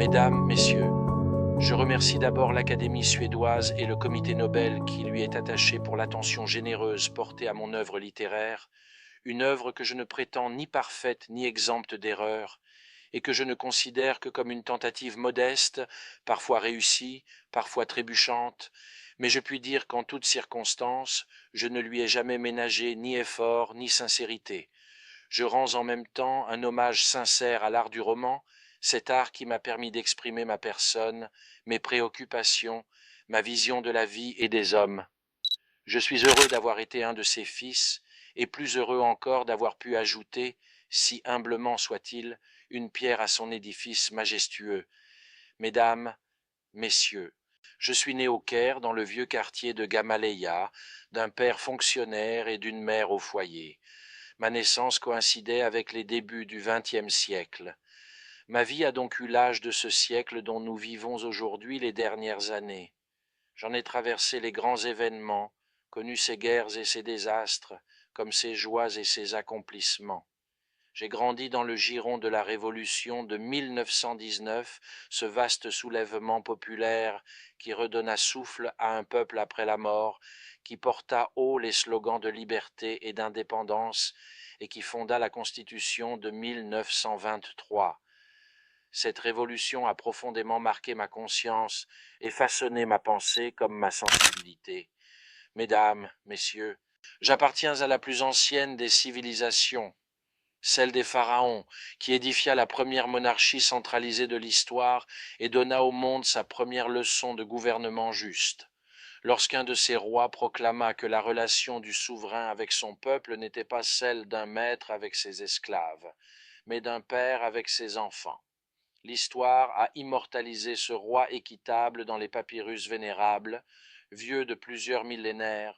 Mesdames, Messieurs, je remercie d'abord l'Académie suédoise et le Comité Nobel qui lui est attaché pour l'attention généreuse portée à mon œuvre littéraire, une œuvre que je ne prétends ni parfaite ni exempte d'erreurs, et que je ne considère que comme une tentative modeste, parfois réussie, parfois trébuchante, mais je puis dire qu'en toutes circonstances, je ne lui ai jamais ménagé ni effort ni sincérité. Je rends en même temps un hommage sincère à l'art du roman, cet art qui m'a permis d'exprimer ma personne, mes préoccupations, ma vision de la vie et des hommes. Je suis heureux d'avoir été un de ses fils, et plus heureux encore d'avoir pu ajouter, si humblement soit-il, une pierre à son édifice majestueux. Mesdames, Messieurs, je suis né au Caire, dans le vieux quartier de Gamaleya, d'un père fonctionnaire et d'une mère au foyer. Ma naissance coïncidait avec les débuts du XXe siècle. Ma vie a donc eu l'âge de ce siècle dont nous vivons aujourd'hui les dernières années. J'en ai traversé les grands événements, connu ses guerres et ses désastres, comme ses joies et ses accomplissements. J'ai grandi dans le giron de la Révolution de 1919, ce vaste soulèvement populaire qui redonna souffle à un peuple après la mort, qui porta haut les slogans de liberté et d'indépendance et qui fonda la Constitution de 1923. Cette révolution a profondément marqué ma conscience et façonné ma pensée comme ma sensibilité. Mesdames, Messieurs, j'appartiens à la plus ancienne des civilisations, celle des pharaons, qui édifia la première monarchie centralisée de l'histoire et donna au monde sa première leçon de gouvernement juste. Lorsqu'un de ses rois proclama que la relation du souverain avec son peuple n'était pas celle d'un maître avec ses esclaves, mais d'un père avec ses enfants. L'histoire a immortalisé ce roi équitable dans les papyrus vénérables, vieux de plusieurs millénaires.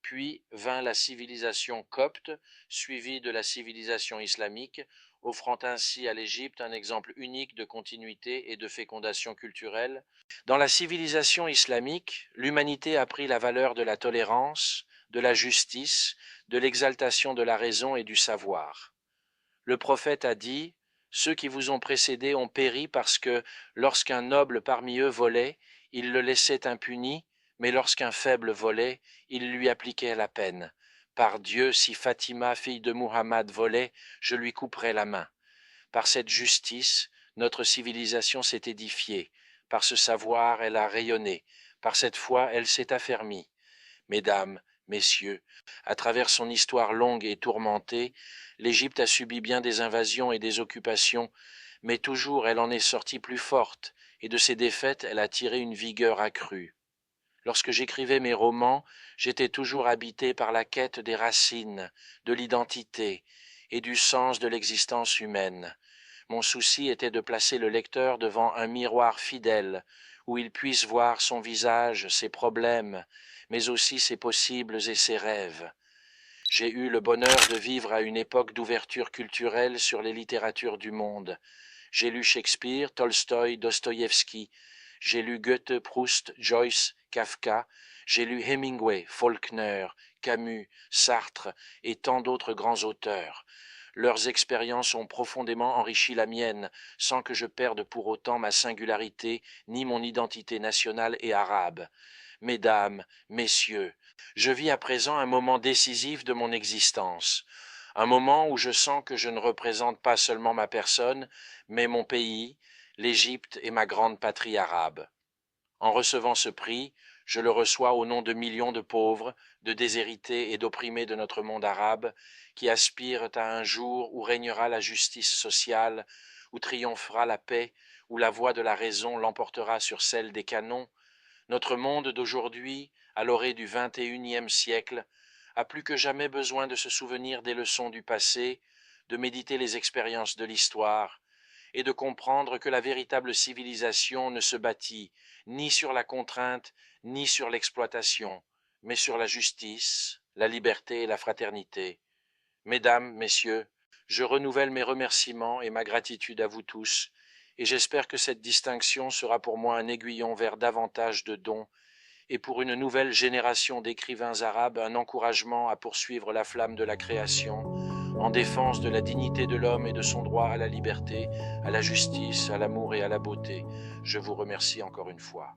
Puis vint la civilisation copte, suivie de la civilisation islamique, offrant ainsi à l'Égypte un exemple unique de continuité et de fécondation culturelle. Dans la civilisation islamique, l'humanité a pris la valeur de la tolérance, de la justice, de l'exaltation de la raison et du savoir. Le prophète a dit « Ceux qui vous ont précédés ont péri parce que, lorsqu'un noble parmi eux volait, ils le laissaient impuni, mais lorsqu'un faible volait, ils lui appliquaient la peine. Par Dieu, si Fatima, fille de Muhammad, volait, je lui couperais la main. Par cette justice, notre civilisation s'est édifiée. Par ce savoir, elle a rayonné. Par cette foi, elle s'est affermie. Mesdames, Messieurs, à travers son histoire longue et tourmentée, l'Égypte a subi bien des invasions et des occupations, mais toujours elle en est sortie plus forte, et de ses défaites elle a tiré une vigueur accrue. Lorsque j'écrivais mes romans, j'étais toujours habité par la quête des racines, de l'identité et du sens de l'existence humaine. Mon souci était de placer le lecteur devant un miroir fidèle, où il puisse voir son visage, ses problèmes, mais aussi ses possibles et ses rêves. J'ai eu le bonheur de vivre à une époque d'ouverture culturelle sur les littératures du monde. J'ai lu Shakespeare, Tolstoï, Dostoïevski. J'ai lu Goethe, Proust, Joyce, Kafka. J'ai lu Hemingway, Faulkner, Camus, Sartre et tant d'autres grands auteurs. Leurs expériences ont profondément enrichi la mienne, sans que je perde pour autant ma singularité ni mon identité nationale et arabe. Mesdames, Messieurs, je vis à présent un moment décisif de mon existence, un moment où je sens que je ne représente pas seulement ma personne, mais mon pays, l'Égypte et ma grande patrie arabe. En recevant ce prix, je le reçois au nom de millions de pauvres, de déshérités et d'opprimés de notre monde arabe, qui aspirent à un jour où régnera la justice sociale, où triomphera la paix, où la voix de la raison l'emportera sur celle des canons. Notre monde d'aujourd'hui, à l'orée du XXIe siècle, a plus que jamais besoin de se souvenir des leçons du passé, de méditer les expériences de l'histoire, et de comprendre que la véritable civilisation ne se bâtit ni sur la contrainte, ni sur l'exploitation, mais sur la justice, la liberté et la fraternité. Mesdames, Messieurs, je renouvelle mes remerciements et ma gratitude à vous tous, et j'espère que cette distinction sera pour moi un aiguillon vers davantage de dons, et pour une nouvelle génération d'écrivains arabes un encouragement à poursuivre la flamme de la création, en défense de la dignité de l'homme et de son droit à la liberté, à la justice, à l'amour et à la beauté. Je vous remercie encore une fois.